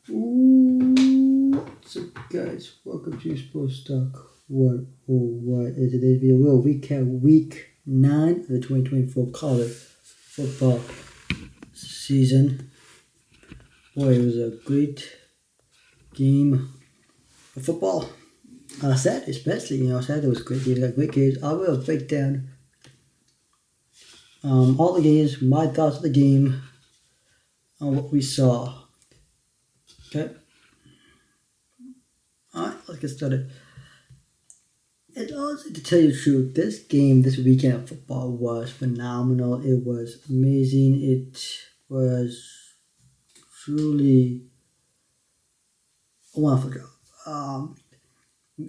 What's up, guys? Welcome to Sports Talk 101. In today's video, we'll recap Week 9 of the 2024 college football season. Boy, it was a great game of football. Saturday, especially, Saturday was a great game. We got great games. I will break down all the games, my thoughts of the game, on what we saw. Okay. Alright, let's get started. And also, to tell you the truth, this weekend of football was phenomenal. It was amazing. It was truly a wonderful job.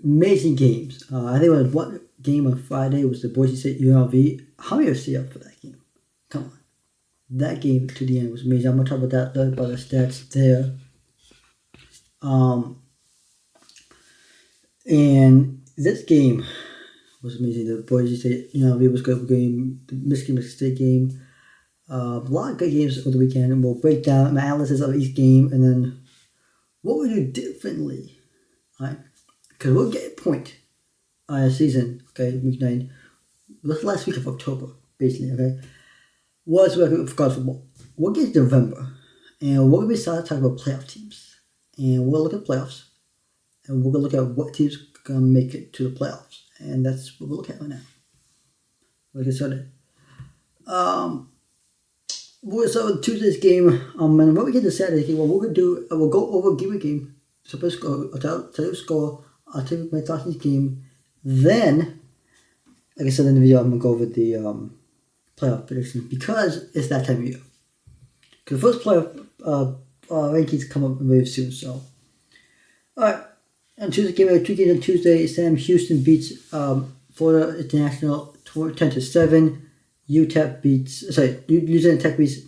Amazing games. I think it was one game on Friday was the Boise State UNLV. How many of you stay up for that game? Come on. That game to the end was amazing. I'm going to talk about that later, about the stats there. And this game was amazing. The Boise State, it was a good game. The Michigan State game. A lot of good games over the weekend. And we'll break down my analysis of each game and then what we do differently. Right? Because we'll get a point season, okay, week 9. This last week of October, basically, okay? What's record for college football? We'll get to November. And we're going to start talking about playoff teams. And we'll look at playoffs. And we're going to look at what teams are going to make it to the playoffs. And that's what we'll look at right now. We'll get started. We'll start with Tuesday's game. And when we get to Saturday's game, what we're going to do, we'll go over game by game. So first score, I'll tell you the score. I'll tell you my thoughts on this game. Then, like I said in the video, I'm going to go over the playoff prediction because it's that time of year. Because the first playoff rankings come up very soon. So, alright. On Tuesday, game of 2 games on Tuesday. Sam Houston beats Florida International 10-7. UTEP Louisiana Tech beats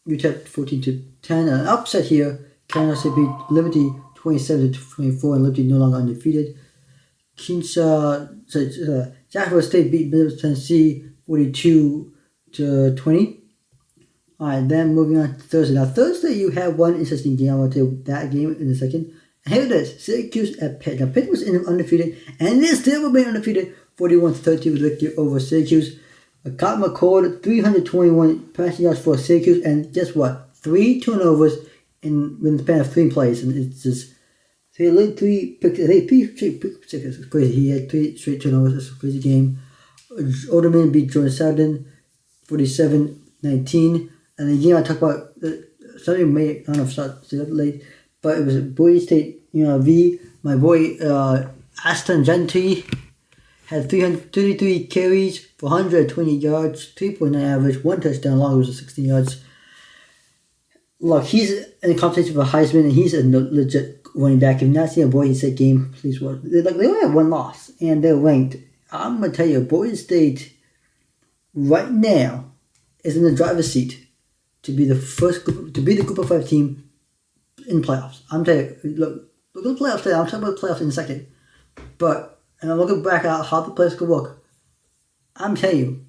UTEP 14-10. An upset here. Kansas State beat Liberty 27-24, and Liberty no longer undefeated. Jacksonville State beat Middle Tennessee 42-20. Alright, then moving on to Thursday. Now Thursday you have one interesting game. I'll tell you that game in a second. And here it is, Syracuse at Pitt. Now Pitt was undefeated, and they still remain undefeated, 41-13 with victory over Syracuse. Cotton McCord, 321 passing yards for Syracuse, and guess what? 3 turnovers in the span of 3 plays, and it's just three straight picks. It's crazy. He had 3 straight turnovers. It's a crazy game. Oderman beat Jordan Southern 47-19, and the game I talked about. Somebody may, I don't know if I started up late, but it was Boise State UNLV. My boy Aston Gentry had 333 carries for 120 yards, 3.9 average, 1 touchdown. Long was 16 yards. Look, he's in the competition for Heisman, and he's a legit running back. If you've not seen a Boise State game, please watch. They only have 1 loss, and they're ranked. I'm gonna tell you, Boise State right now is in the driver's seat to be the group of 5 team in playoffs. I'm telling you, look at the playoffs today. I'm talking about the playoffs in a second. But, and I'm looking back at how the playoffs could work. I'm telling you,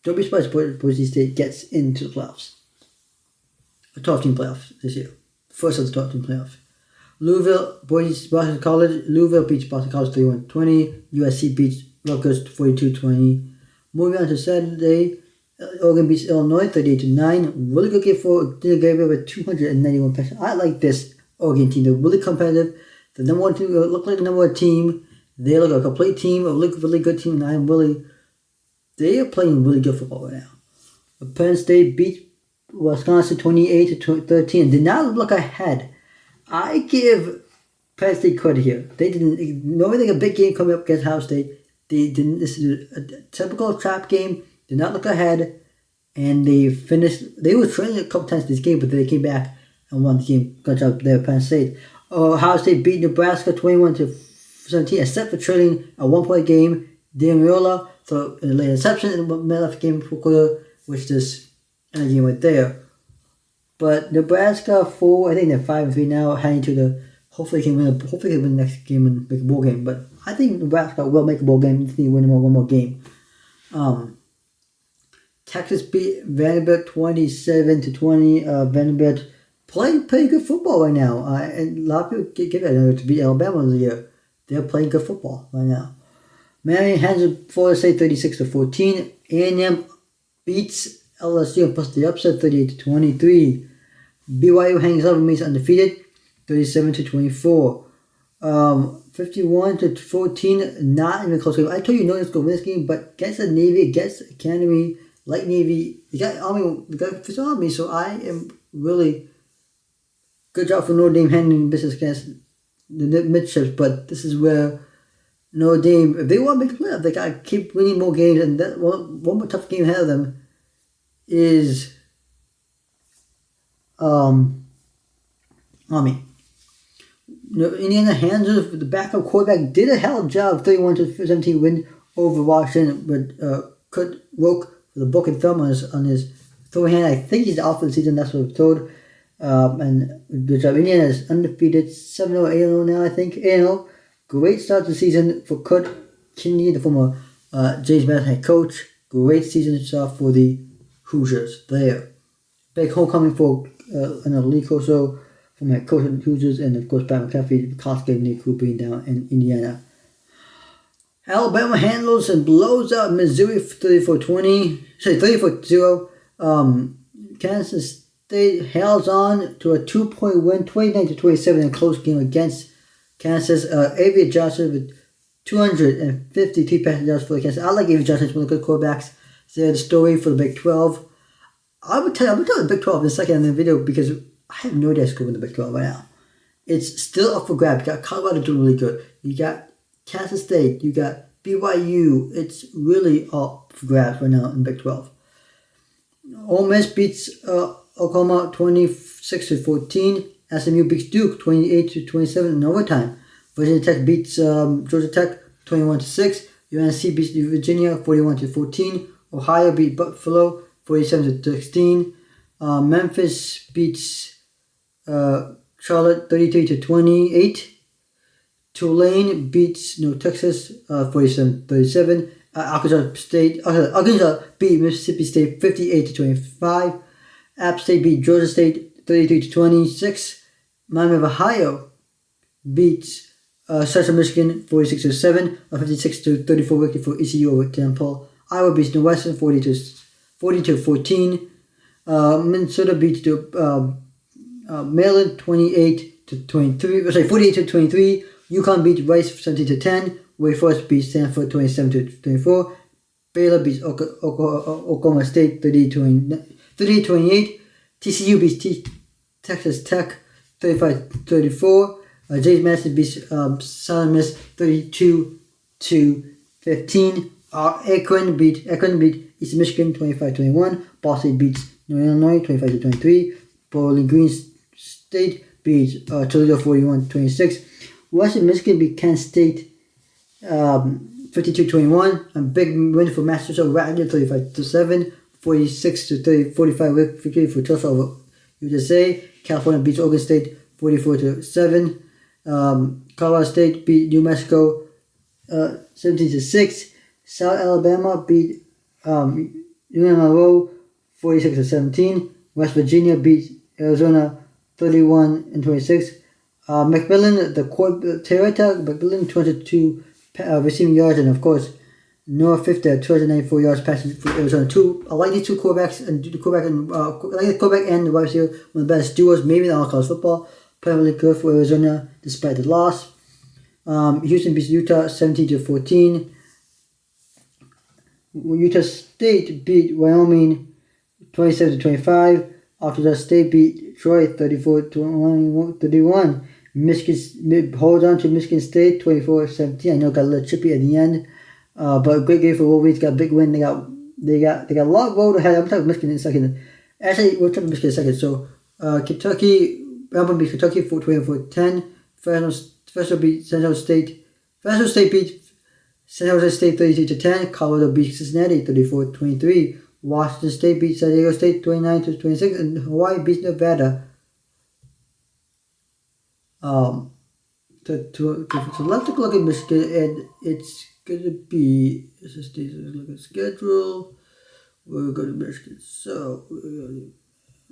don't be surprised if Boise State gets into the playoffs. A 12-team playoff this year. First of the 12-team playoff. Louisville, Boston College. Louisville beats Boston College 31-20. USC beats Rutgers 42-20. Moving on to Saturday, Oregon beats Illinois 38-9. Really good game for Gabriel with 291 passes. I like this Oregon team. They're really competitive. The number 1 team look like the number 1 team. They look like a complete team, a really good team. And they are playing really good football right now. Penn State beat Wisconsin 28-13. Did not look ahead. I give Penn State credit here. They didn't, knowing a big game coming up against Ohio State, they didn't. This is a typical trap game. Did not look ahead, and they finished. They were trailing a couple times this game, but they came back and won the game. Good job there, Penn State. Ohio State beat Nebraska 21-17, except for trailing a 1-point game. D'Ameola for a late interception in the middle of the game for quarter, which is a game right there. But Nebraska I think they're 5-3 now, heading to the. Hopefully they can win the next game and make a bowl game. But I think Nebraska will make a bowl game. They need to win one more game. Texas beat Vanderbilt 27-20. Vanderbilt playing pretty good football right now. And a lot of people give it to beat Alabama this year. They're playing good football right now. Marion handles Florida State 36-14. A&M beats LSU and plus the upset 38-23. BYU hangs up and remains undefeated 37-24. 51-14, not even a close game. I told you no one's going to win this game, but against the Navy, against Academy, Light Navy, they got Army, they got Fifth Army, so I am really good job for Notre Dame handling business against the midships, but this is where Notre Dame, if they want to make the playoff, they got to keep winning more games, and that one more tough game ahead of them is Army. Indiana hands of the backup quarterback did a hell of a job, 31-17 win over Washington, but Roke with a broken thumb on his throwing hand. I think he's out for the season, that's what we're told. And good job. Indiana is undefeated, 7-0, 8-0 now, I think. 8-0. Great start to the season for Kurt Kinney, the former James Madison head coach. Great season start for the Hoosiers there. Big homecoming for another league also from head coach of the Hoosiers, and of course Pat McAfee, Koska, Nick Cooper down in Indiana. Alabama handles and blows out Missouri 34-0. Kansas State held on to a 2-point win, 29-27 in a close game against Kansas. Avery Johnson with 253 passing yards for the Kansas. I like Avery Johnson. He's one of the good quarterbacks. They're the story for the Big 12. I'm going to tell the Big 12 in a second in the video because I have no idea who's going to win the Big 12 right now. It's still up for grabs. You got Colorado doing really good. You got Kansas State. You got BYU. It's really up for grabs right now in the Big 12. Ole Miss beats Oklahoma 26-14. SMU beats Duke 28-27 in overtime. Virginia Tech beats Georgia Tech 21-6. UNC beats Virginia 41-14. Ohio beat Buffalo 47-16. Memphis beats Charlotte 33-28. Tulane beats Texas 47-37. Arkansas beat Mississippi State 58-25. App State beat Georgia State 33-26. Miami of Ohio beats Central Michigan 46-7. A 56-34 victory for ECU over Temple. Iowa beats Northwestern 40-14. Minnesota beats Maryland 48-23. UConn beats Rice 17-10. Wake Forest beats Stanford 27-24. Baylor beats Oklahoma State 38-28. TCU beats Texas Tech 35-34. James Madison beats Southern Miss 32-15. Akron beat East Michigan 25-21. Ball State beats New Illinois 25-23. Bowling Green State beats Toledo 41-26. Western Michigan beat Kent State 52-21. A big win for Massachusetts Rattler 35-7. 46-45 victory for Tulsa over USA. California beats Oregon State 44-7. Colorado State beat New Mexico 17-6. South Alabama beat UNLV 46-17. West Virginia beat Arizona 31-26. McMillan, the McMillan 202 receiving yards, and of course Noah Fifth at 294 yards passing for Arizona. I like these two quarterbacks, and the quarterback and the wide receiver, one of the best duos maybe in all college football. Playing really good for Arizona despite the loss. Houston beats Utah 17-14. Utah State beat Wyoming 27-25. Arkansas State beat Troy 34-31. Michigan holds on to Michigan State 24-17. I know it got a little chippy at the end, but a great game for Wolverines. Got a big win. They got a lot of road ahead. I'm talking Michigan in a second. Actually, we'll talk about Michigan in a second. So Kentucky, Alabama beat Kentucky 24-10. Fresno beat San Jose State. Fresno State beat San Jose State 32-10. Colorado beat Cincinnati 34-23. Washington State beat San Diego State 29-26, and Hawaii beat Nevada. So let's take a look at Michigan, and it's gonna be. Let's look at schedule. We'll go to Michigan. So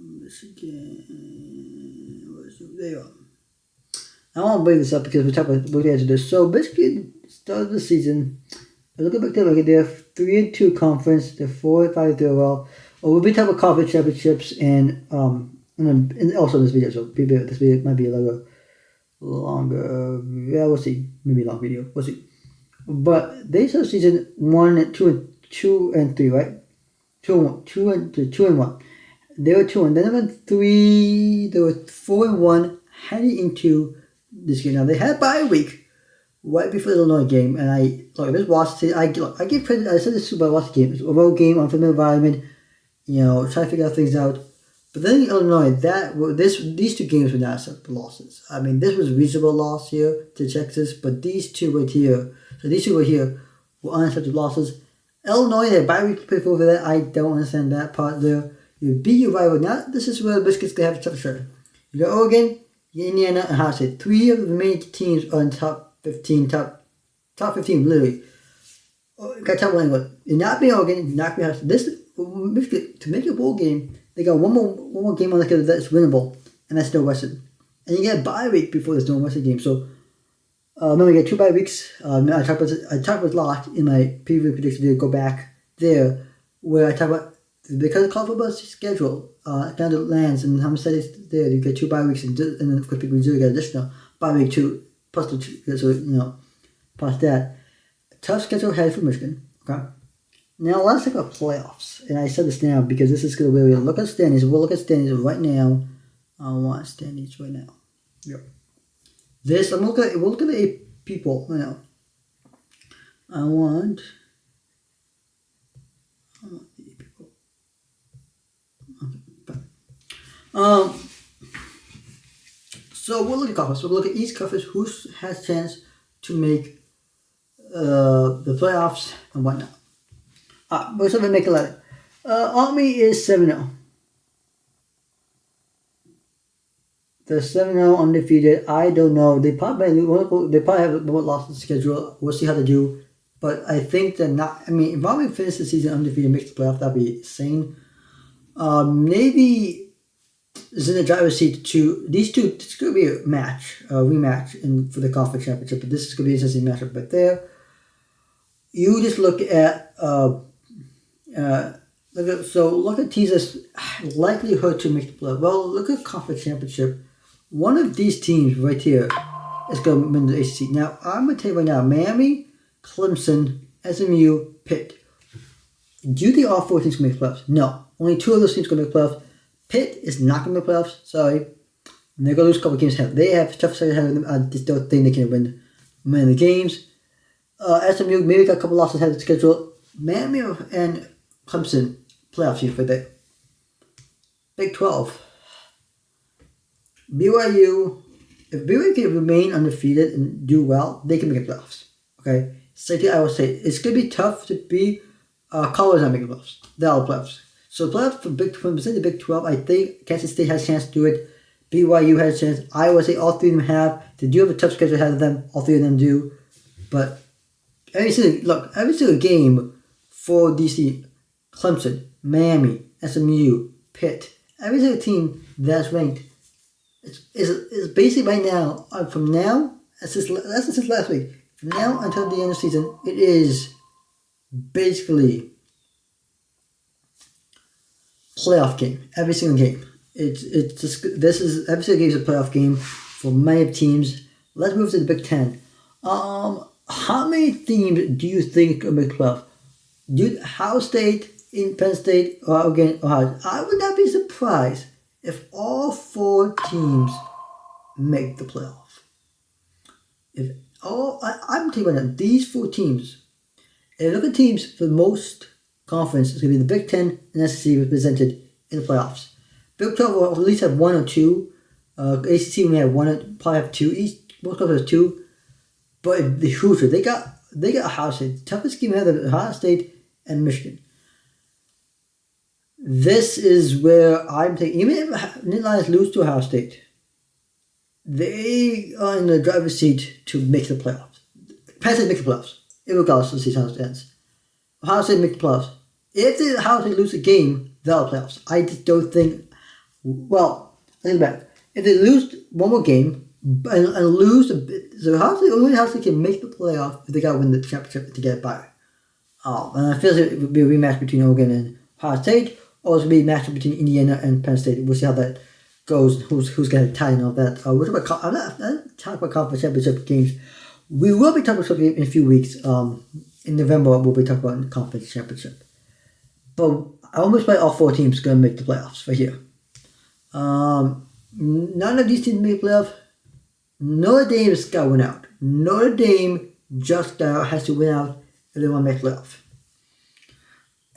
Michigan. There you are. I want to bring this up because we're talking about looking at this. So Michigan started the season. Look at they're 3-2 conference. They're 4-5 overall. We'll be talking about conference championships and also this video. So this video might be a little longer. Yeah, we'll see. Maybe a long video. We'll see. But they started season 2 and 3, right? 2 and 1. They were 2 and then they went 3. They were 4 and 1 heading into this game. Now they had a bye week right before the Illinois game, and I just watched it. I give credit. I said this too, but I watched the game. It's a road game, unfamiliar environment. Trying to figure out things out. But then in Illinois, these two games were not acceptable losses. I mean, this was a reasonable loss here to Texas, but these two right here. So these two right here were unacceptable losses. Illinois, they had bye week to play for that. I don't understand that part there. You beat your rival. Now this is where the Biscuits they have a tough shirt. You got Oregon, Indiana, and Ohio State. 3 of the remaining teams are in top 15, literally. Got top 1. You're not being Oregon, you're not being Ohio State. This Michigan, to make a bowl game, they got one more game on the schedule that's winnable, and that's Northwestern. And you get a bye week before this Northwestern game. So remember, you get 2 bye weeks. I talked about Locke in my preview prediction video. Go back there where I talk about because of college football schedule, kind of lands and how many studies there. You get 2 bye weeks and then of course people do get additional bye week 2 plus the 2. So plus that tough schedule ahead for Michigan. Okay. Now let's talk about playoffs, and I said this now because this is going to be look at standings. We'll look at standings right now. I want standings right now. Yep. We'll look at the 8 people right now. I want the 8 people. Okay. So we'll look at conference. We'll look at each conference who has a chance to make the playoffs and whatnot. We're going to make a letter. Army is 7-0. They're 7-0 undefeated. I don't know. They probably have a lost the schedule. We'll see how they do. But I think they're not. I mean, if Army finishes the season undefeated and makes the playoff, that'd be insane. Navy is in the driver's seat to these two. This could be a rematch for the conference championship. But this is going to be an interesting matchup right there. You just look at look at teams that's likelihood to make the playoff. Well, look at conference championship. One of these teams right here is going to win the ACC. Now, I'm going to tell you right now, Miami, Clemson, SMU, Pitt. Do you think all 4 teams can make the playoffs? No. Only 2 of those teams can make the playoffs. Pitt is not going to make the playoffs. Sorry. And they're going to lose a couple games ahead. They have tough schedule ahead of them. I just don't think they can win many of the games. SMU maybe got a couple losses ahead of the schedule. Miami and Clemson playoff teams for that. Big 12. BYU, if BYU can remain undefeated and do well, they can make the playoffs. Okay? Same thing I will say. It's going to be tough to be Colorado's not making the playoffs. They're all playoffs. So playoffs for the Big 12, I think Kansas State has a chance to do it. BYU has a chance. I would say all 3 of them have. They do have a tough schedule ahead of them. All 3 of them do. But every single game for DC, Clemson, Miami, SMU, Pitt, every single team that's ranked is basically right now, from now, that's since last week, from now until the end of the season, it is basically playoff game. Every single game. Every single game is a playoff game for many teams. Let's move to the Big Ten. How many teams do you think will make the playoff? Ohio State, Penn State, or again Ohio? I would not be surprised if all 4 teams make the playoff. I'm telling you right now, these 4 teams. And look at teams for most conference. It's going to be the Big Ten and SEC represented in the playoffs. Big 12 will at least have 1 or 2. ACC may have 1, probably have 2 each. Most conferences have 2. But the Hoosiers, they got Ohio State. The toughest game ahead of Ohio State and Michigan. This is where I'm taking, even if the Lions lose to Ohio State, they are in the driver's seat to make the playoffs. Penn State make the playoffs, regardless of the season how it ends. Ohio State make the playoffs. If the Ohio State lose a game, they'll playoffs. I just don't think, Well, I think back. If they lose one more game and lose a bit, so only how they can make the playoff if they got to win the championship to get it by. And I feel it would be a rematch between Oregon and Ohio State, or it would be a match between Indiana and Penn State. We'll see how that goes. Who's going to tie in all that? I'm not talking about conference championship games. We will be talking about something in a few weeks. In November, we'll be talking about the conference championship. But I almost bet all 4 teams going to make the playoffs for here. None of these teams make the playoff. Notre Dame's got to win out. Notre Dame just has to win out if they want to make the playoff.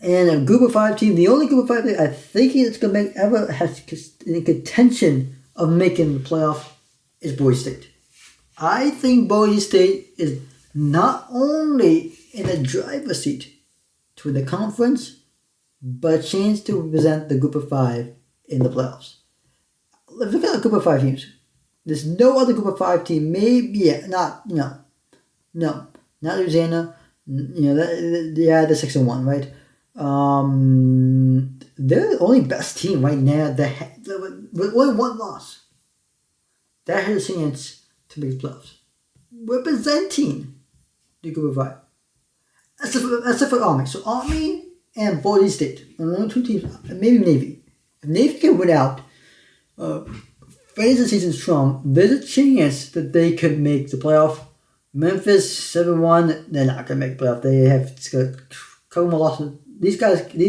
And a group of 5 team, the only group of 5 that I think it's going to make ever has in contention of making the playoff is Boise State. I think Boise State is not only in the driver's seat to win the conference, but a chance to represent the group of 5 in the playoffs. Let's look at a group of 5 teams. There's no other group of 5 team. Maybe not Louisiana. They're 6-1, right? They're the only best team right now with only 1 loss. That has a chance to make the playoffs. Representing the group of 5. Except for Army. So Army and Boise State are the only 2 teams. Maybe Navy. If Navy can win out, finish the season strong, there's a chance that they could make the playoff. Memphis 7-1, they're not gonna make the playoff. They have a couple more losses. These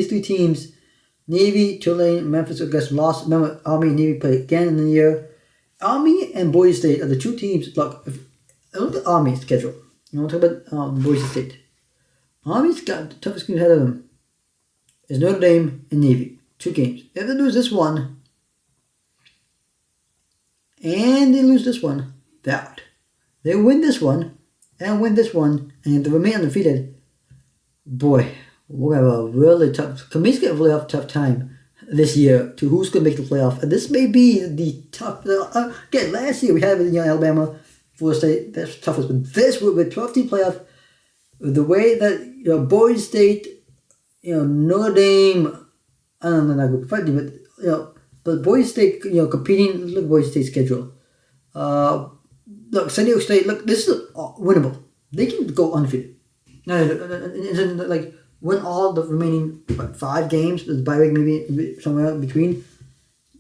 3 teams, Navy, Tulane, Memphis, I guess lost. Remember, Army and Navy play again in the year. Army and Boise State are the 2 teams. Look, I look at Army's schedule. You want to talk about Boise State? Army's got the toughest game ahead of them. Is Notre Dame and Navy. 2 games. If they lose this one, and they lose this one, they're out. They win this one, and win this one, and if they remain undefeated, boy, we're going to have a really tough, Committee's going to really have a tough time this year to who's going to make the playoff. And this may be the tough, again, last year we had it in Alabama, Florida State, that's the toughest, but this with 12-team playoff, the way that, Boise State, Notre Dame, I don't know, not going to fight, but, but Boise State, competing, look at Boise State's schedule. Look, San Diego State, look, this is winnable. They can go undefeated. No, like, win all the remaining 5 games, the bye week maybe somewhere in between.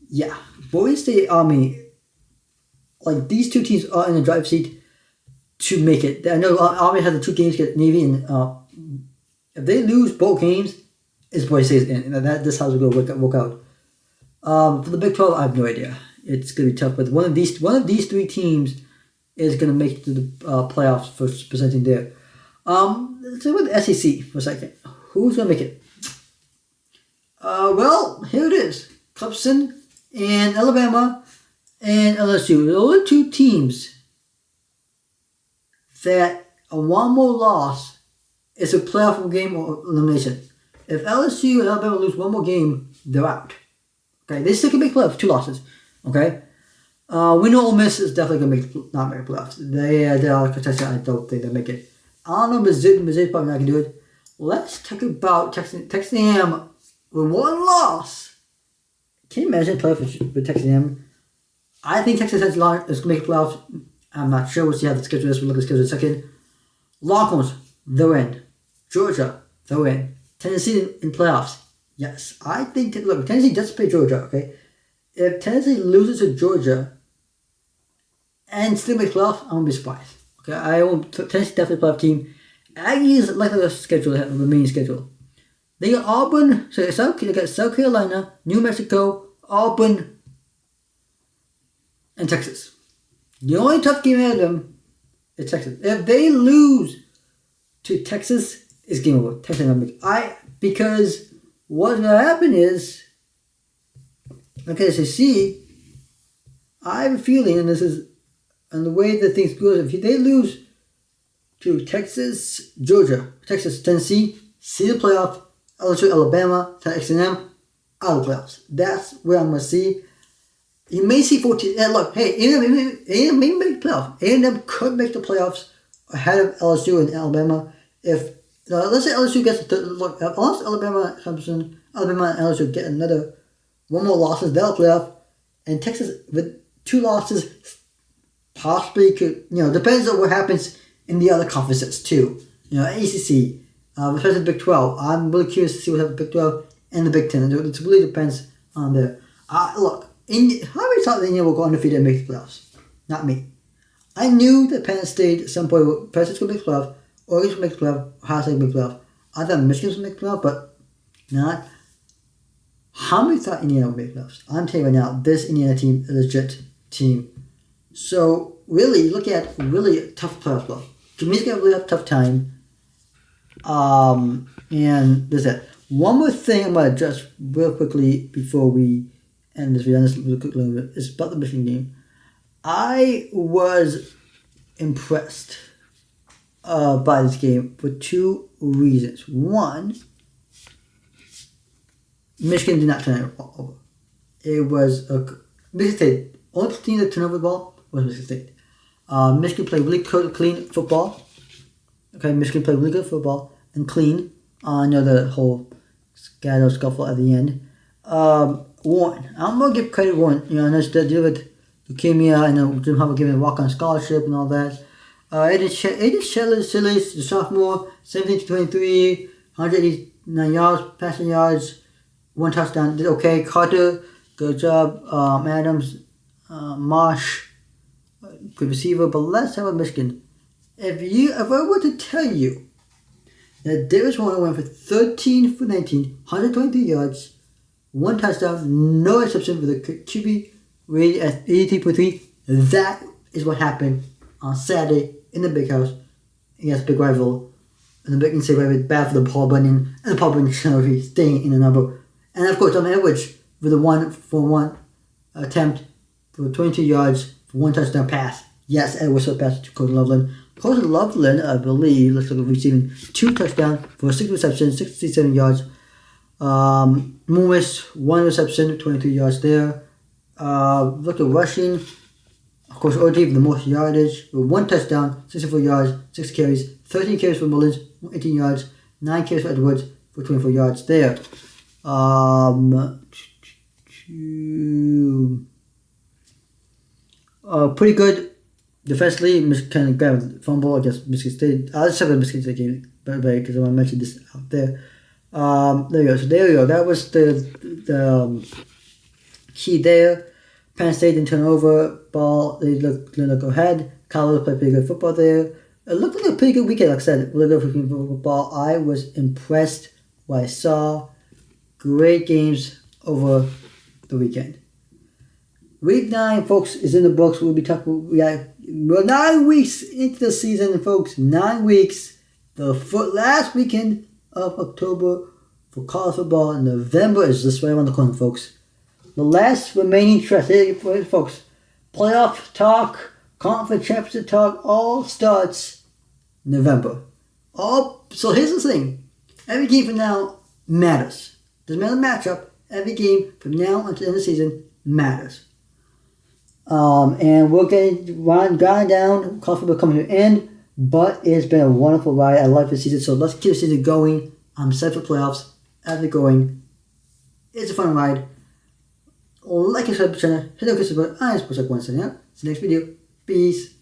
Yeah, Boise State, Army, like, these 2 teams are in the driver's seat to make it. I know Army has the 2 games against Navy, and if they lose both games, it's Boise State's in. That's how it's going to work out. For the Big 12, I have no idea. It's going to be tough, but one of these 3 teams is going to make it to the playoffs for presenting there. Let's talk about the SEC for a second. Who's going to make it? Well, here it is. Clemson and Alabama and LSU. Those are 2 teams that a 1 more loss is a playoff game or elimination. If LSU and Alabama lose 1 more game, they're out. Okay, they still can make playoffs, 2 losses. Okay, we know Ole Miss is definitely going to not make playoffs. They are contested. I don't think they'll make it. I don't know, Mizzou's probably not going to do it. Let's talk about Texas A&M with 1 loss. Can you imagine playoffs with Texas A&M? I think Texas is going to make playoffs. I'm not sure. We'll see how the schedule is. We'll look at the schedule in a second. Longhorns, they're in. Georgia, they're in. Tennessee in playoffs. Yes, I think, look, Tennessee does play Georgia, okay? If Tennessee loses to Georgia and still makes playoffs, I won't be surprised. Okay, Tennessee definitely playoff team. Aggies like the schedule, the main schedule. They got Auburn, they got South Carolina, New Mexico, Auburn, and Texas. The only tough game ahead of them is Texas. If they lose to Texas, it's game over. Texas not make because what's going to happen is, okay, so see, I have a feeling, and this is, and the way that things go, if they lose to Texas, Georgia, Texas, Tennessee, see the playoff, LSU, Alabama, Texas A&M, out of the playoffs. That's where I'm going to see. You may see 14, look, hey, A&M may make the playoff. A&M could make the playoffs ahead of LSU and Alabama if, let's say LSU gets, look, unless Alabama and LSU get another one more losses, they'll playoff. And Texas, with 2 losses, possibly could, depends on what happens in the other conferences too. ACC, especially the Big 12. I'm really curious to see what happens in the Big 12 and the Big 10. It really depends on there. Look, how many thought that Indiana will go undefeated and make the playoffs? Not me. I knew that Penn State at some point, Penn State's going to make the playoff, Oregon's going to make the playoff, Ohio State will make the playoff. I thought Michigan's going to make the playoff, but not. How many thought Indiana would make the playoffs? I'm telling you right now, this Indiana team is a legit team. So, really, look at really tough playoff play. Jimmy's going to really have a tough time. And there's that. One more thing I'm going to address real quickly before we end this video, real quickly, is about the Michigan game. I was impressed by this game for 2 reasons. One, Michigan did not turn it over. It was Michigan State. Only team that turned over the ball was Michigan State. Michigan played really clean football. Okay, Michigan played really good football and clean. The whole scuffle at the end. Warren, I'm gonna give credit to Warren. I know they deal with leukemia. I know Jim Harbaugh gave him a walk-on scholarship and all that. Aiden Shelley, the sophomore, 17-23, 189 yards, passing yards, 1 touchdown. Did okay. Carter, good job. Adams, Marsh, good receiver. But let's have a Michigan. If I were to tell you that Davis Warner went for 13 for 19, 123 yards, 1 touchdown, no interception with a QB rated at 83.3, that is what happened on Saturday in the Big House against Big Rival. And the Big Insane Rival bad for the Paul Bunyan, and the Paul Bunyan shall staying in the number. And of course, on Edwards with a 1-for-1 attempt for 22 yards for 1 touchdown pass. Yes, Edwards passed to Colton Loveland. Colton Loveland, I believe, looks like receiving 2 touchdowns for 6 receptions, 67 yards. Moomis, 1 reception, 22 yards there. Look at rushing. Of course, OD with the most yardage with 1 touchdown, 64 yards, 6 carries, 13 carries for Mullins, 18 yards, 9 carries for Edwards for 24 yards there. Pretty good defensively. Michigan grabbed fumble against Michigan State. I'll just have a Michigan State game, because I want to mention this out there. There you go. So there you go. That was the key there. Penn State didn't turn over ball. They look ahead. Colorado played pretty good football there. It looked like a pretty good weekend. Like I said, really good football. I was impressed what I saw. Great games over the weekend. Week 9, folks, is in the books. We'll be talking. We're 9 weeks into the season, folks. 9 weeks. The last weekend of October for college football, and November is just right around the corner, folks. The last remaining stretch, folks. Playoff talk, conference championship talk, all starts November. So here's the thing. Every game from now matters. Doesn't matter the matchup. Every game from now until the end of the season matters. And we're getting gone down. College football coming to an end. But it's been a wonderful ride. I love the season. So let's keep the season going. I'm set for playoffs. As we're going. It's a fun ride. Like and subscribe to the channel. Hit the notification button. I'm supposed to go and sign out. See you next video. Peace.